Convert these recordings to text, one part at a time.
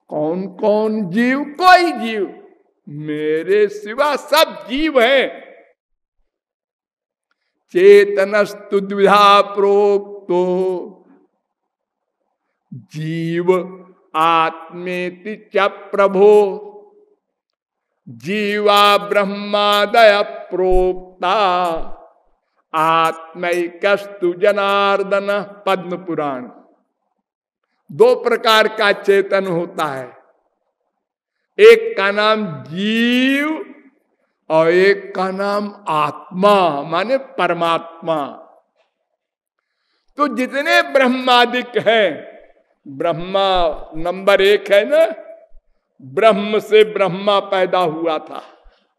कौन कौन जीव? कोई जीव, मेरे सिवा सब जीव हैं। चेतनस्तु द्विधा प्रोक्तो जीव आत्मेति च प्रभो जीवा ब्रह्मादय प्रोक्ता आत्मैकस्तु जनार्दन। पद्म पुराण। दो प्रकार का चेतन होता है, एक का नाम जीव और एक का नाम आत्मा, माने परमात्मा। तो जितने ब्रह्मादिक हैं, ब्रह्मा नंबर एक है ना, ब्रह्म से ब्रह्मा पैदा हुआ था,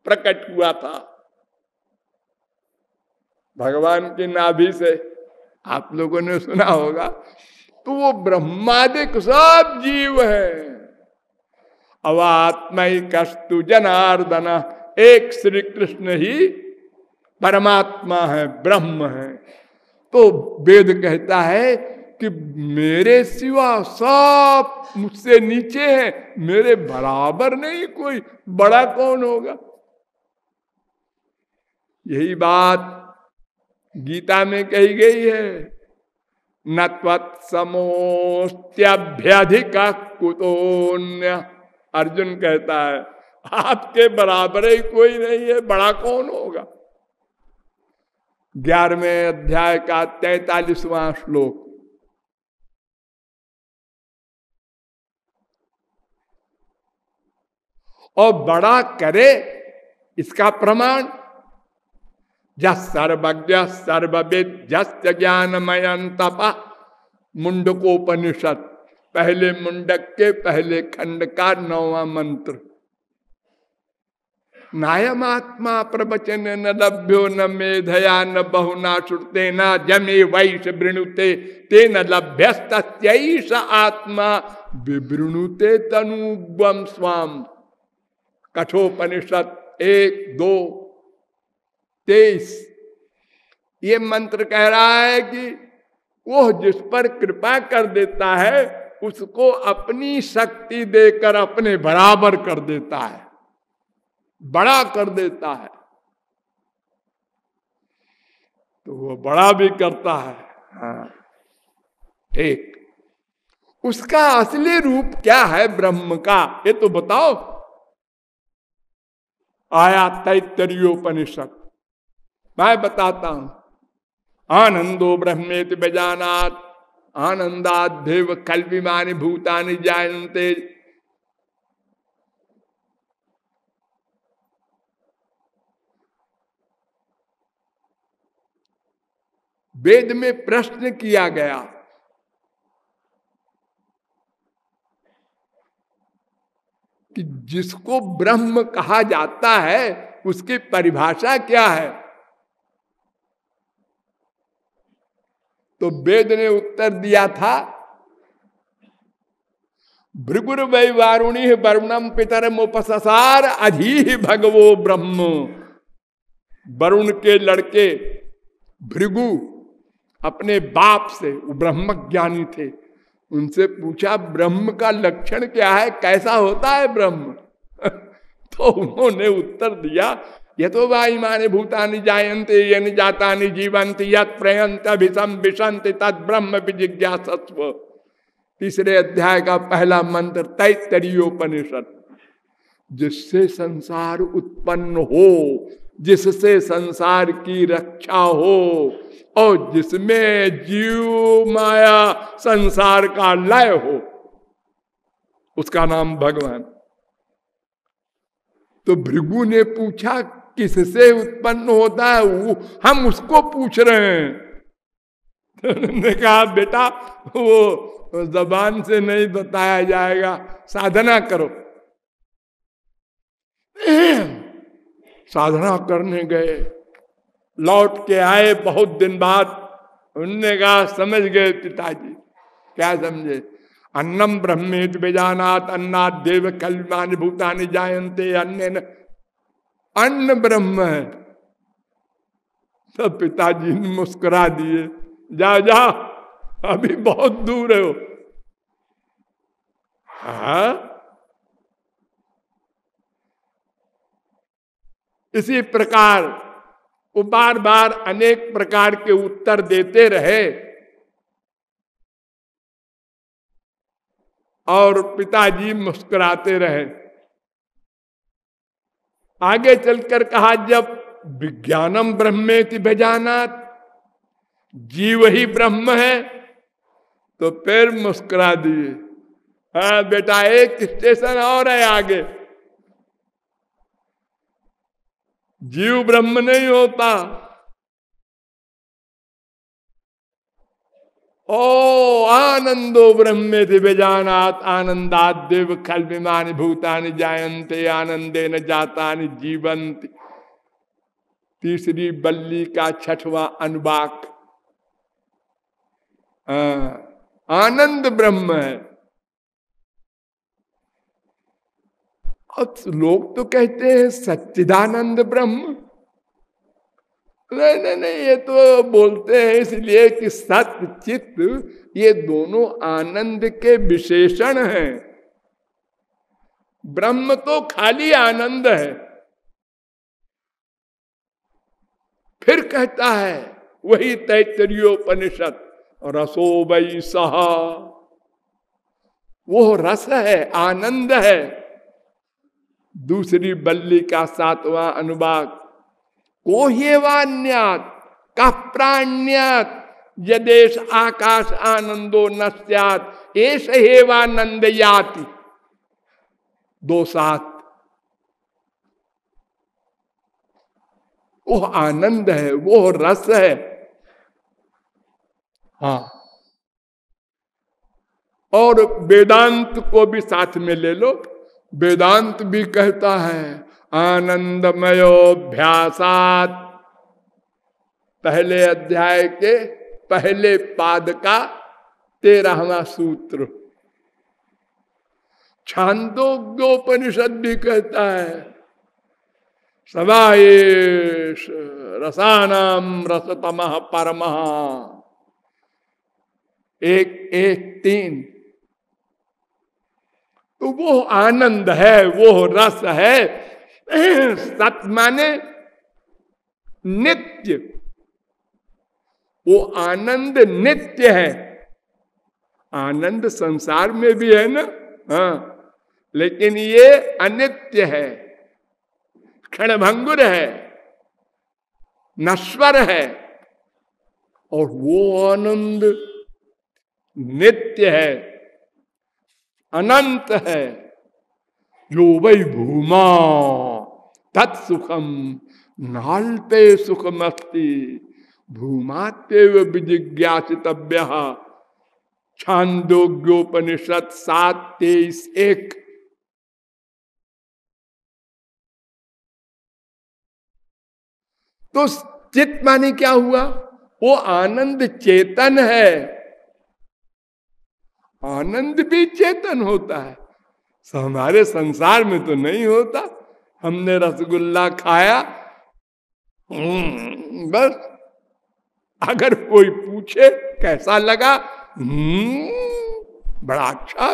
प्रकट हुआ था भगवान की नाभि से, आप लोगों ने सुना होगा। तो वो ब्रह्मादिक सब जीव है। अब आत्मैकस्तु जनार्दन, एक श्री कृष्ण ही परमात्मा है, ब्रह्म है। तो वेद कहता है कि मेरे सिवा सब मुझसे नीचे है, मेरे बराबर नहीं कोई, बड़ा कौन होगा? यही बात गीता में कही गई है, न त्वत्समोस्त्यभ्यधिकः कुतोऽन्य। अर्जुन कहता है आपके बराबर ही कोई नहीं है, बड़ा कौन होगा? 11वें अध्याय का 43वां श्लोक। और बड़ा करे इसका प्रमाण, जस सर्वज्ञ सर्वविद जस्य ज्ञानमयं तपः, मुंडकोपनिषद पहले मुंडक के पहले खंड का 9वां मंत्र। नायमात्मा प्रवचन न लभ्यो न मेधया न बहुना श्रुते न जमे वैश वृणुते ते न लभ्यस्तैष आत्मा विवृणुते तनुग्वम स्वाम। कठोपनिषद 1-2-23। ये मंत्र कह रहा है कि वो जिस पर कृपा कर देता है उसको अपनी शक्ति देकर अपने बराबर कर देता है, बड़ा कर देता है। तो वो बड़ा भी करता है। हाँ ठीक। उसका असली रूप क्या है ब्रह्म का, ये तो बताओ। आया तैत्तरीयोपनिषद, मैं बताता हूं। आनंदो ब्रह्मेति बेजानात आनंदादेव कल्पिमानि भूतानि जायन्ते। वेद में प्रश्न किया गया कि जिसको ब्रह्म कहा जाता है उसकी परिभाषा क्या है? तो वेद ने उत्तर दिया था, भृगुर वै वारुणी वरुणम पितरम उपससार अधीहि भगवो ब्रह्म। वरुण के लड़के भृगु अपने बाप से, वो ब्रह्म ज्ञानी थे, उनसे पूछा ब्रह्म का लक्षण क्या है, कैसा होता है ब्रह्म? तो उन्होंने उत्तर दिया, यतो वाई माने भूतानि जायन्ते येन जातानि जीवन्ति यत् प्रयन्ति अभिसं विशन्ति तत् ब्रह्म विजिज्ञासस्व। 3 अध्याय का पहला मंत्र तैत्तरीयोपनिषद। जिससे संसार उत्पन्न हो, जिससे संसार की रक्षा हो और जिसमें जीव माया संसार का लय हो, उसका नाम भगवान। तो भृगु ने पूछा किससे उत्पन्न होता है, वो हम उसको पूछ रहे हैं। तो उन्होंने कहा बेटा वो जबान से नहीं बताया जाएगा, साधना करो। साधना करने गए, लौट के आए बहुत दिन बाद। उनने कहा समझ गए पिताजी। क्या समझे? अन्नम ब्रह्मेत बेजानात अन्नात देव कल्मानि भूतानि जायन्ते। अन्न अन्न ब्रह्म है। तो पिताजी ने मुस्कुरा दिए, जा जा अभी बहुत दूर है। हाँ इसी प्रकार वो बार बार अनेक प्रकार के उत्तर देते रहे और पिताजी मुस्कुराते रहे। आगे चलकर कहा, जब विज्ञानम ब्रह्मेति व्यजानात, जीव ही ब्रह्म है, तो फिर मुस्कुरा दिए। हाँ बेटा, एक स्टेशन और है आगे, जीव ब्रह्म नहीं होता। ओ आनंदो ब्रह्मे दिव्यजानात आनंदात देव खल्विमानि भूतानि जायन्ते आनंदे न जातानि जीवन्ति। तीसरी बल्ली का छठवां अनुवाक। आनंद ब्रह्म है। अब लोग तो कहते हैं सच्चिदानंद ब्रह्म। नहीं नहीं नहीं, ये तो बोलते हैं इसलिए कि सत्य चित्त ये दोनों आनंद के विशेषण हैं। ब्रह्म तो खाली आनंद है। फिर कहता है वही तैत्तरीयोपनिषद, रसो वै सः, वो रस है, आनंद है। दूसरी बल्ली का सातवां अनुवाक, को हेवान्यात का प्राण्यात यदेश आकाश आनंदो न स्यात् एष हेवानंद याति। 2:7। वो आनंद है, वो रस है। हाँ, और वेदांत को भी साथ में ले लो। वेदांत भी कहता है आनंदमयोभ्यासात, पहले अध्याय के पहले पाद का 13वां सूत्र। छांदोग्योपनिषद भी कहता है समायेश रसानाम रसतमः परमः। 1:1:3। तो वो आनंद है, वो रस है। सत माने नित्य, वो आनंद नित्य है। आनंद संसार में भी है ना, हाँ, लेकिन ये अनित्य है, क्षणभंगुर है, नश्वर है। और वो आनंद नित्य है, अनंत है। जो वै भूमा तत्सुखम नाल्पे सुखमस्ति भूमात्येव विजिज्ञासितव्यः। छांदोग्योपनिषद 7:23:1। तो चित्त माने क्या हुआ? वो आनंद चेतन है। आनंद भी चेतन होता है, हमारे संसार में तो नहीं होता। हमने रसगुल्ला खाया, बस अगर कोई पूछे कैसा लगा, बड़ा अच्छा,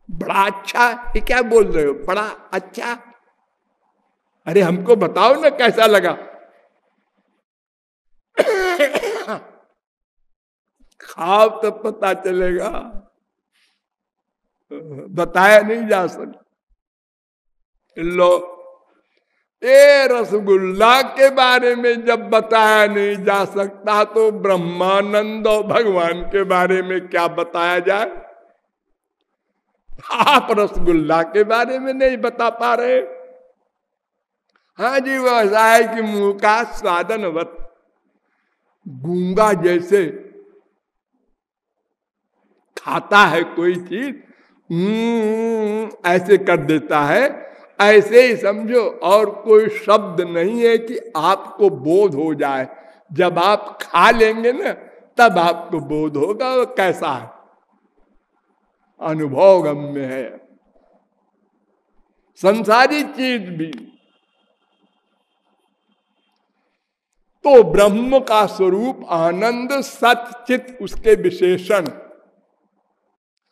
बड़ा अच्छा। ये क्या बोल रहे हो, बड़ा अच्छा? अरे हमको बताओ ना कैसा लगा। खाओ तो पता चलेगा, बताया नहीं जा सकता। लो, ये रसगुल्ला के बारे में जब बताया नहीं जा सकता तो ब्रह्मानंद और भगवान के बारे में क्या बताया जाए? आप रसगुल्ला के बारे में नहीं बता पा रहे। हाँ जी, वैसा है कि मुंह का स्वादनवत, गूंगा जैसे खाता है कोई चीज, ऐसे कर देता है, ऐसे ही समझो। और कोई शब्द नहीं है कि आपको बोध हो जाए। जब आप खा लेंगे ना, तब आपको बोध होगा वो कैसा है। अनुभव गम्य है संसारी चीज भी। तो ब्रह्म का स्वरूप आनंद, सत चित उसके विशेषण।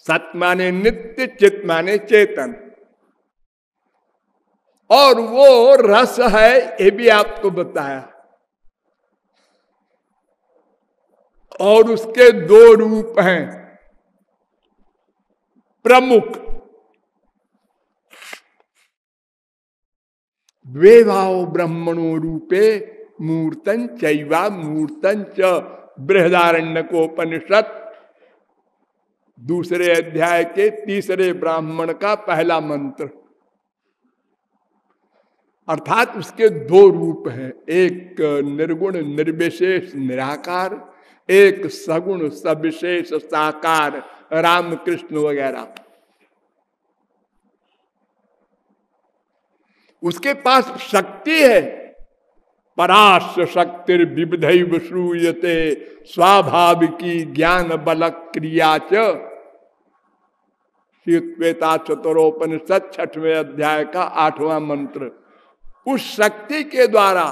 सत माने नित्य, चित माने चेतन। और वो रस है, ये भी आपको बताया। और उसके दो रूप हैं प्रमुख, द्वेभाव ब्रह्मणो रूपे मूर्तन चैवा मूर्तन च, बृहदारण्यकोपनिषद दूसरे अध्याय के तीसरे ब्राह्मण का पहला मंत्र। अर्थात उसके दो रूप हैं, एक निर्गुण निर्विशेष निराकार, एक सगुण सविशेष साकार, रामकृष्ण वगैरह। उसके पास शक्ति है, पराश्र शक्तिर विविधैव श्रूयते स्वाभाविकी ज्ञान बल क्रिया च, श्वेता चतुरोपनिषद 6वें अध्याय का 8वां मंत्र। उस शक्ति के द्वारा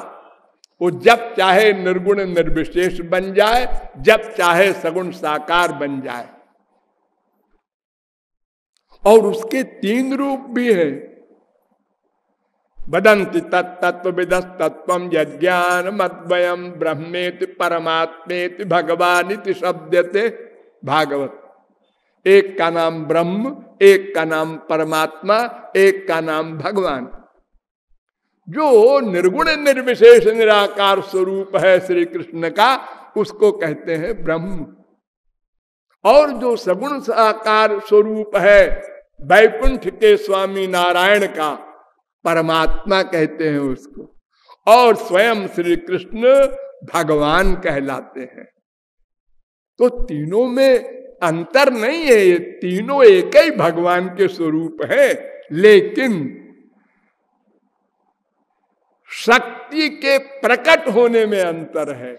वो जब चाहे निर्गुण निर्विशेष बन जाए, जब चाहे सगुण साकार बन जाए। और उसके 3 रूप भी है, वदन्ति तत्तत्त्वविदः तत्त्वं यज्ञान मद्वयम् ब्रह्मेति परमात्मेति भगवानिति शब्दते भागवत। एक का नाम ब्रह्म, एक का नाम परमात्मा, एक का नाम भगवान। जो निर्गुण निर्विशेष निराकार स्वरूप है श्री कृष्ण का, उसको कहते हैं ब्रह्म। और जो सगुण साकार स्वरूप है वैकुंठ के स्वामी नारायण का, परमात्मा कहते हैं उसको। और स्वयं श्री कृष्ण भगवान कहलाते हैं। तो तीनों में अंतर नहीं है, ये तीनों एक ही भगवान के स्वरूप है, लेकिन शक्ति के प्रकट होने में अंतर है।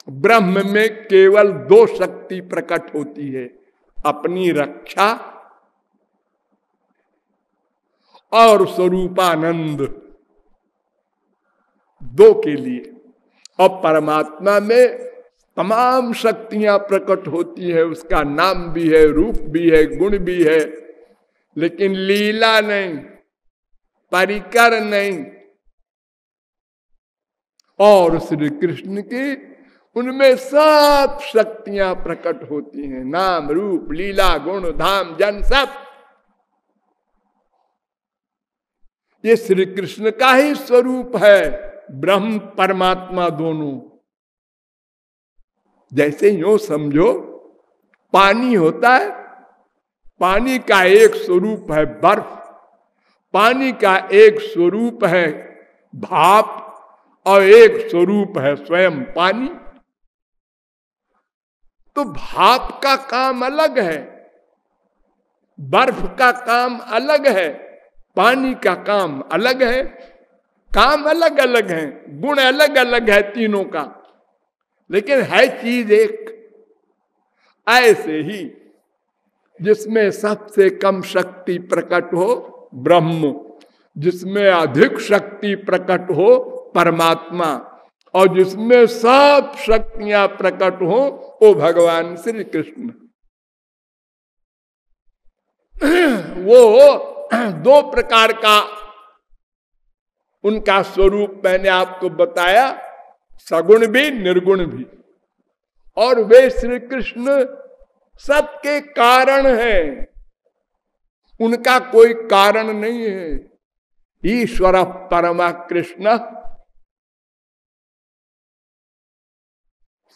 ब्रह्म में केवल 2 शक्ति प्रकट होती है, अपनी रक्षा और स्वरूपानंद, 2 के लिए। और परमात्मा में तमाम शक्तियां प्रकट होती है, उसका नाम भी है, रूप भी है, गुण भी है, लेकिन लीला नहीं, परिकर नहीं। और श्री कृष्ण की उनमें सब शक्तियां प्रकट होती हैं, नाम रूप लीला गुण धाम जन सब। ये श्री कृष्ण का ही स्वरूप है, ब्रह्म परमात्मा दोनों। जैसे यूं समझो, पानी होता है, पानी का एक स्वरूप है बर्फ, पानी का एक स्वरूप है भाप, और एक स्वरूप है स्वयं पानी। तो भाप का काम अलग है, बर्फ का काम अलग है, पानी का काम अलग है। काम अलग अलग है, गुण अलग अलग है तीनों का, लेकिन है चीज एक। ऐसे ही जिसमें सबसे कम शक्ति प्रकट हो ब्रह्म, जिसमें अधिक शक्ति प्रकट हो परमात्मा, और जिसमें सब शक्तियां प्रकट हो वो भगवान श्री कृष्ण। वो 2 प्रकार का उनका स्वरूप मैंने आपको बताया, सगुण भी निर्गुण भी। और वे श्री कृष्ण सबके कारण हैं, उनका कोई कारण नहीं है। ईश्वर परमा कृष्ण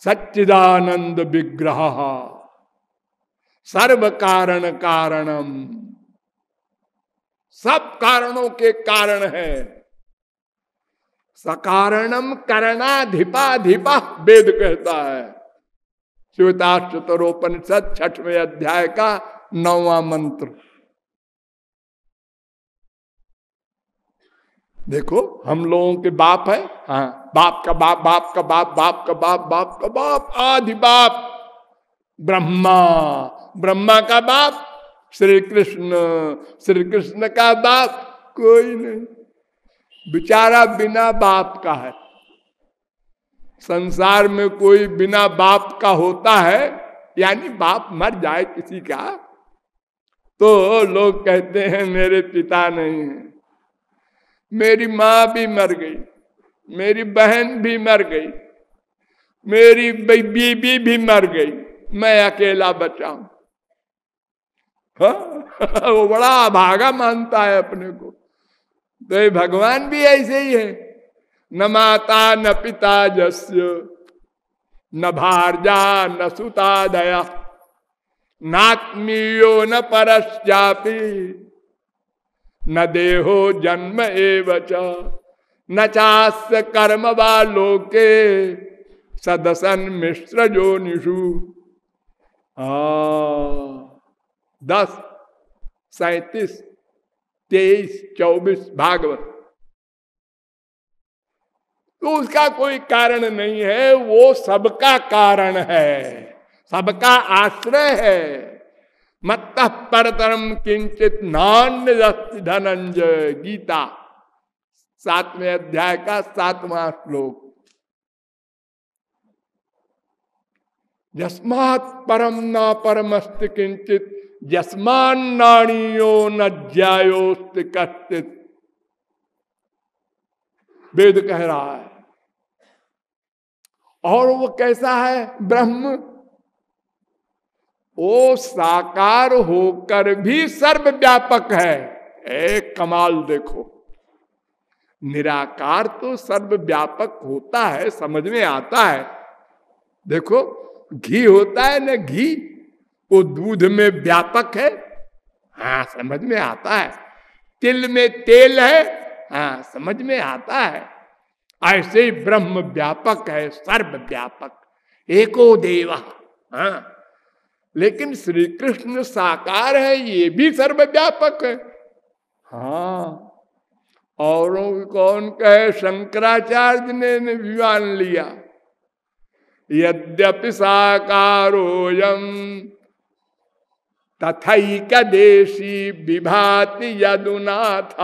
सच्चिदानंद विग्रह सर्व कारण कारणम, सब कारणों के कारण है। सकारणम करणाधिपाधिपा वेद कहता है, श्वेताश्वतरोपनिषद 6वें अध्याय का 9वां मंत्र। देखो हम लोगों के बाप है, हाँ, बाप का बाप, बाप का बाप, बाप का बाप, बाप का बाप, आदि बाप ब्रह्मा, ब्रह्मा का बाप श्री कृष्ण, श्री कृष्ण का बाप कोई नहीं, बेचारा बिना बाप का है। संसार में कोई बिना बाप का होता है, यानी बाप मर जाए किसी का, तो लोग कहते हैं मेरे पिता नहीं है। मेरी माँ भी मर गई, मेरी बहन भी मर गई, मेरी बीबी भी मर गई, मैं अकेला बचा हूं। वो बड़ा अभागा मानता है अपने को। तो ये भगवान भी ऐसे ही है, न माता न पिता जस्य, न भार्या न सुता दया, नात्मीयो न परश्चापि, न देहो जन्म एवच, न चास्य कर्म वा लोके, सदसन मिश्र जो निषु। 10, 37, 23, 24 भागवत। तो उसका कोई कारण नहीं है, वो सबका कारण है, सबका आश्रय है। मत्तः परतरम किंचित नान्यदस्ति धनंजय, गीता 7वें अध्याय का 7वां श्लोक। यस्मात् परम न परमस्ति किंचित, यस्मान्नाणीयो न ज्यायोस्ति कश्चित्, वेद कह रहा है। और वो कैसा है ब्रह्म? वो साकार होकर भी सर्वव्यापक है। एक कमाल देखो, निराकार तो सर्वव्यापक होता है, समझ में आता है। देखो घी होता है ना, घी वो दूध में व्यापक है, हाँ समझ में आता है। तिल में तेल है, हाँ समझ में आता है। ऐसे ही ब्रह्म व्यापक है, सर्वव्यापक, एको देवा। हाँ लेकिन श्री कृष्ण साकार है, ये भी सर्वव्यापक है। हाँ औरों कौन कहे, शंकराचार्य ने भी मान लिया, यद्यपि साकारोयम तथैक देशी विभाति यदुनाथ।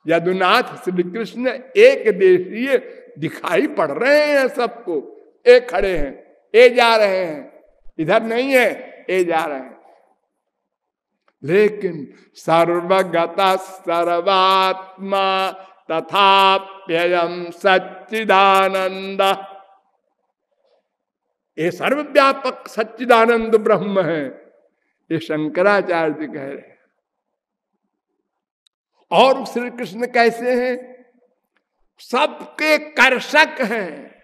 यदुनाथ श्री कृष्ण एक देशीय दिखाई पड़ रहे हैं सबको। एक खड़े हैं, ए जा रहे हैं, इधर नहीं है, ए जा रहे हैं। लेकिन सर्वगता सर्वात्मा तथाप्ययम् सच्चिदानंद, ये सर्वव्यापक सच्चिदानंद ब्रह्म है, ये शंकराचार्य कह रहे हैं। और श्री कृष्ण कैसे हैं? सबके कर्षक हैं,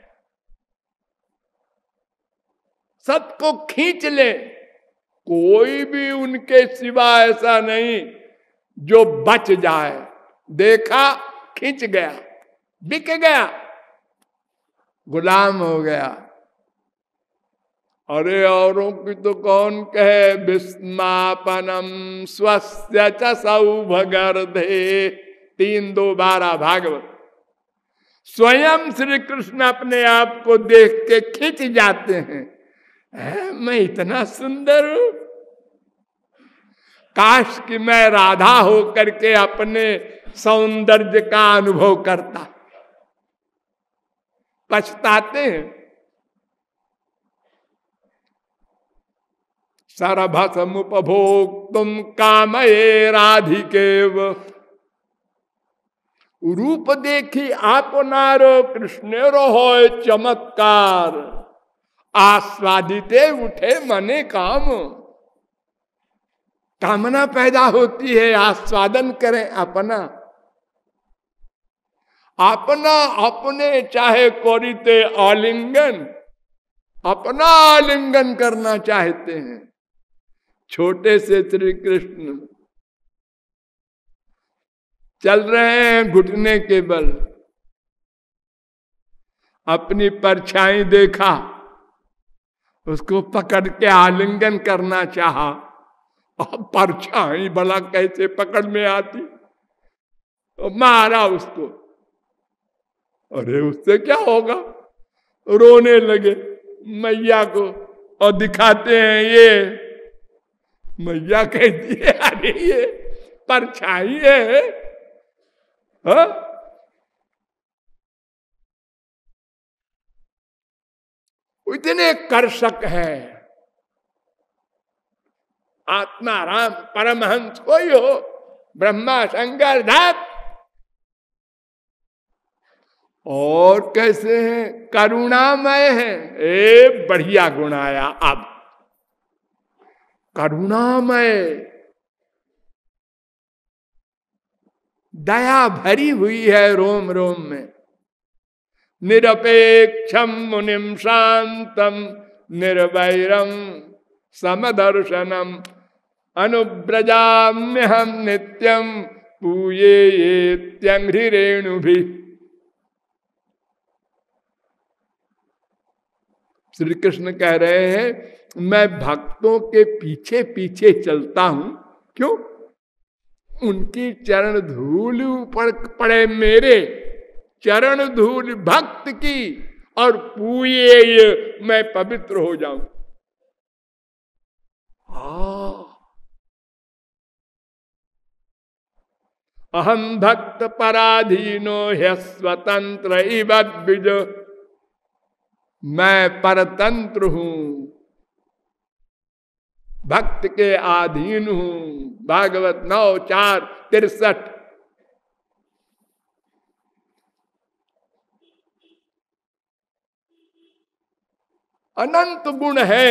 सबको खींच ले। कोई भी उनके सिवा ऐसा नहीं जो बच जाए। देखा, खींच गया, बिक गया, गुलाम हो गया। अरे औरों की तो कौन कहे, विस्मापनम स्वस्य च सौभगर्धे, 3:2-12 भागवत। स्वयं श्री कृष्ण अपने आप को देख के खींच जाते हैं, मैं इतना सुंदर हूं, काश कि मैं राधा हो करके अपने सौंदर्य का अनुभव करता। पछताते हैं। सरभसमुपभोक्तुम कामये राधिकेव, रूप देखी आपनारो कृष्णेरो होय चमत्कार, आस्वादिते उठे मने काम। कामना पैदा होती है, आस्वादन करें अपना। अपना अपने चाहे कोरिते आलिंगन, अपना आलिंगन करना चाहते हैं। छोटे से श्री कृष्ण चल रहे हैं घुटने के बल, अपनी परछाई देखा, उसको पकड़ के आलिंगन करना चाहा। और परछाई भला कैसे पकड़ में आती, तो मारा उसको। अरे उससे क्या होगा, रोने लगे मैया को, और दिखाते हैं ये मैया कहती है अरे ये परछाई है। हा? इतने कर्षक है। आत्मा राम परमहंस कोई हो, ब्रह्मा शंकर धात और कैसे हैं? करुणामय है। ए बढ़िया गुण आया अब, करुणामय, दया भरी हुई है रोम रोम में। निरपेक्षम मुनिम शांतम निर्वैरम समदर्शनम अनुव्रजाम्य हम नित्यम पूये ये त्यंघ्रि रेणु भी। श्री कृष्ण कह रहे हैं मैं भक्तों के पीछे पीछे चलता हूं। क्यों? उनकी चरण धूल ऊपर पड़े, मेरे चरण धूल भक्त की, और पूये मैं पवित्र हो जाऊं। अहम भक्त पराधीनो ह्य स्वतंत्र इव द्विज। मैं परतंत्र हूं, भक्त के अधीन हूं। भागवत 9:4-63। अनंत गुण है।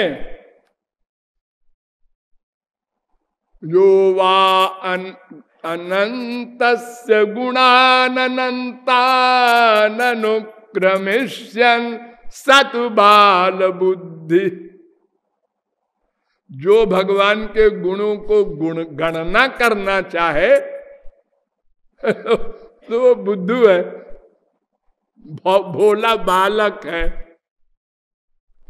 यो वा अनंतस्य गुणानंतानुक्रमिष्यन् सतु बाल बुद्धि। जो भगवान के गुणों को गणना करना चाहे तो वो बुद्धू है, भोला बालक है।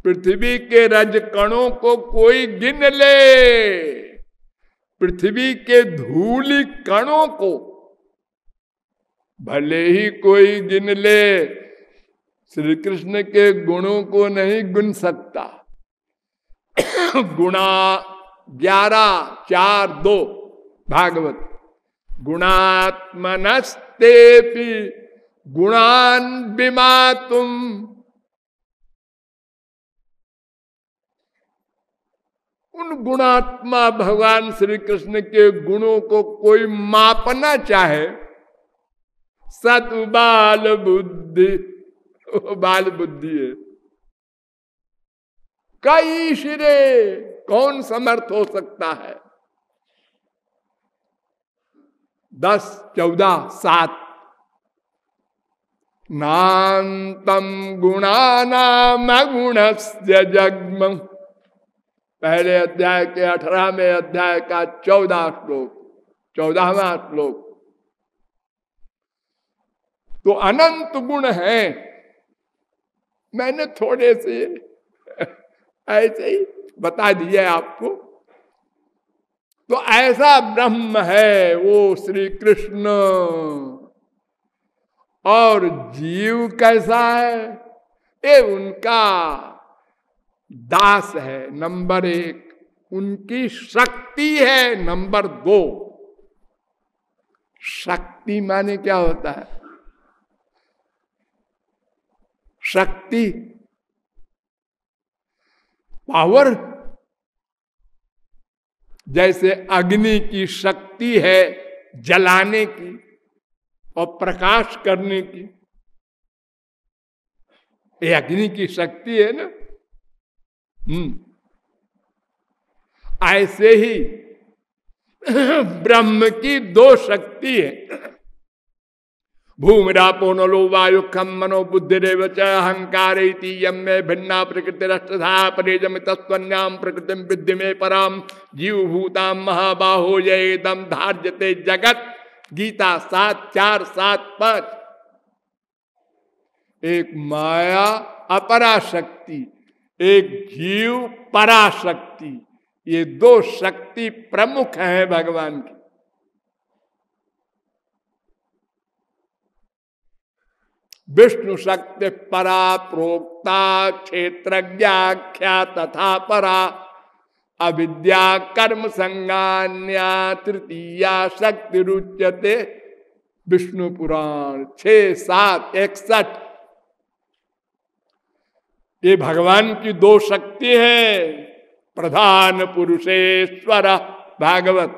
पृथ्वी के रजकणों को कोई गिन ले, पृथ्वी के धूलि कणों को भले ही कोई गिन ले, श्री कृष्ण के गुणों को नहीं गिन सकता। गुणा 11:4-2 भागवत। गुणात्मनस्तेपि गुणान विमातुम। उन गुणात्मा भगवान श्री कृष्ण के गुणों को कोई मापना चाहे, सत बाल बुद्धि, बाल बुद्धि है। कई शिरे कौन समर्थ हो सकता है? 10:14-7। नान्तम गुणानाम गुणस्य जग्म। पहले अध्याय के 18वें अध्याय का 14वां श्लोक। तो अनंत गुण है। मैंने थोड़े से ऐसे ही बता दिया आपको। तो ऐसा ब्रह्म है वो श्री कृष्ण। और जीव कैसा है? ये उनका दास है नंबर 1, उनकी शक्ति है नंबर 2। शक्ति माने क्या होता है? शक्ति, पावर। जैसे अग्नि की शक्ति है जलाने की और प्रकाश करने की, ये अग्नि की शक्ति है ना। ऐसे ही ब्रह्म की 2 शक्ति है। भूमिरापो नलो वायु खम मनो बुद्धिरेव च अहंकार यमे भिन्ना प्रकृतिरष्टधा परेजम तस्वन्याम प्रकृतिम विद्धि में पराम जीव भूताम महाबाहो येदम धार्यते जगत। गीता 7:4-7-5। एक माया अपराशक्ति, एक जीव पराशक्ति, ये 2 शक्ति प्रमुख हैं भगवान की। विष्णु शक्ति परा प्रोक्ता क्षेत्रज्ञाख्या तथा परा अविद्या कर्म संज्ञान्या तृतीया शक्ति रुच्यते। विष्णु पुराण 6:7-61। ये भगवान की 2 शक्ति है। प्रधान पुरुषेश्वर भागवत।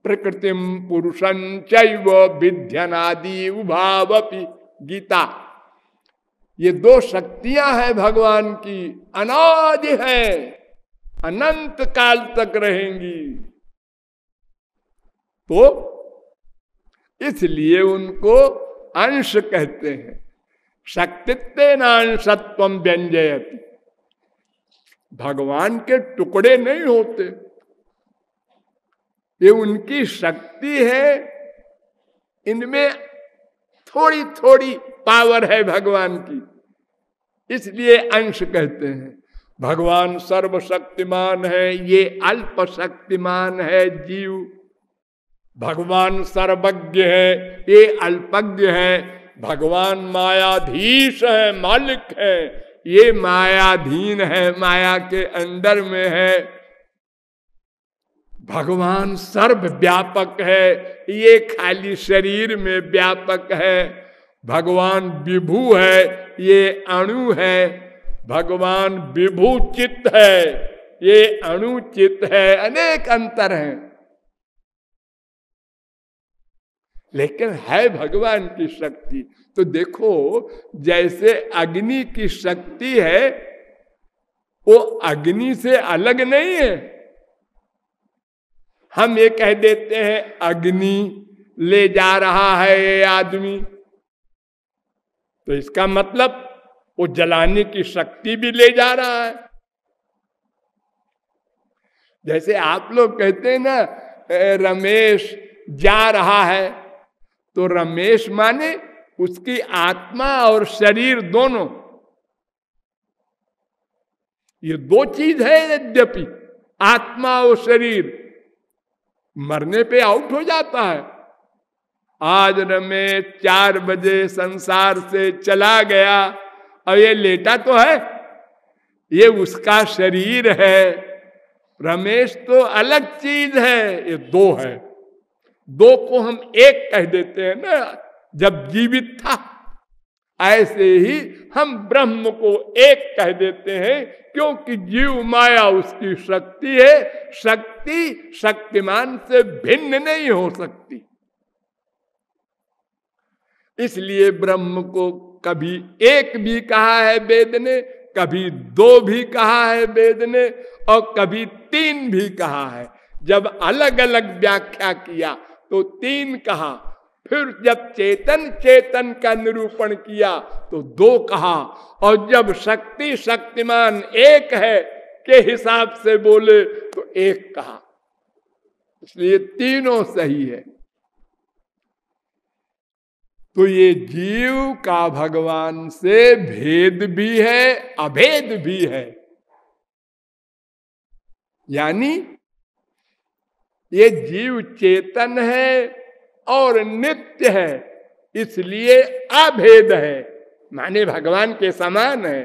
प्रकृतिम पुरुषं चैव विध्यनादि उभावपि। गीता। ये दो शक्तियां हैं भगवान की, अनादि है, अनंत काल तक रहेंगी। तो इसलिए उनको अंश कहते हैं। शक्तित्वेनांशत्वं व्यंजयति। भगवान के टुकड़े नहीं होते, ये उनकी शक्ति है, इनमें थोड़ी थोड़ी पावर है भगवान की, इसलिए अंश कहते हैं। भगवान सर्वशक्तिमान है, ये अल्प शक्तिमान है जीव। भगवान सर्वज्ञ है, ये अल्पज्ञ है। भगवान मायाधीश है, मालिक है, ये मायाधीन है, माया के अंदर में है। भगवान सर्वव्यापक है, ये खाली शरीर में व्यापक है। भगवान विभु है, ये अणु है। भगवान विभु चित्त है, ये अणु चित्त है। अनेक अंतर हैं, लेकिन है भगवान की शक्ति। तो देखो, जैसे अग्नि की शक्ति है, वो अग्नि से अलग नहीं है। हम ये कह देते हैं अग्नि ले जा रहा है ये आदमी, तो इसका मतलब वो जलाने की शक्ति भी ले जा रहा है। जैसे आप लोग कहते हैं ना, रमेश जा रहा है, तो रमेश माने उसकी आत्मा और शरीर दोनों, ये दो चीज है। यद्यपि आत्मा और शरीर मरने पे आउट हो जाता है। आज रमेश 4 बजे संसार से चला गया, और ये लेटा तो है, ये उसका शरीर है। रमेश तो अलग चीज है, ये दो है। दो को हम एक कह देते हैं ना जब जीवित था, ऐसे ही हम ब्रह्म को एक कह देते हैं, क्योंकि जीव माया उसकी शक्ति है। शक्ति शक्तिमान से भिन्न नहीं हो सकती। इसलिए ब्रह्म को कभी एक भी कहा है वेद ने, कभी 2 भी कहा है वेद ने, और कभी 3 भी कहा है। जब अलग अलग व्याख्या किया तो 3 कहा, फिर जब चेतन चेतन का निरूपण किया तो 2 कहा, और जब शक्ति शक्तिमान एक है के हिसाब से बोले तो 1 कहा। इसलिए तीनों सही है। तो ये जीव का भगवान से भेद भी है, अभेद भी है। यानी ये जीव चेतन है और नित्य है, इसलिए अभेद है, माने भगवान के समान है।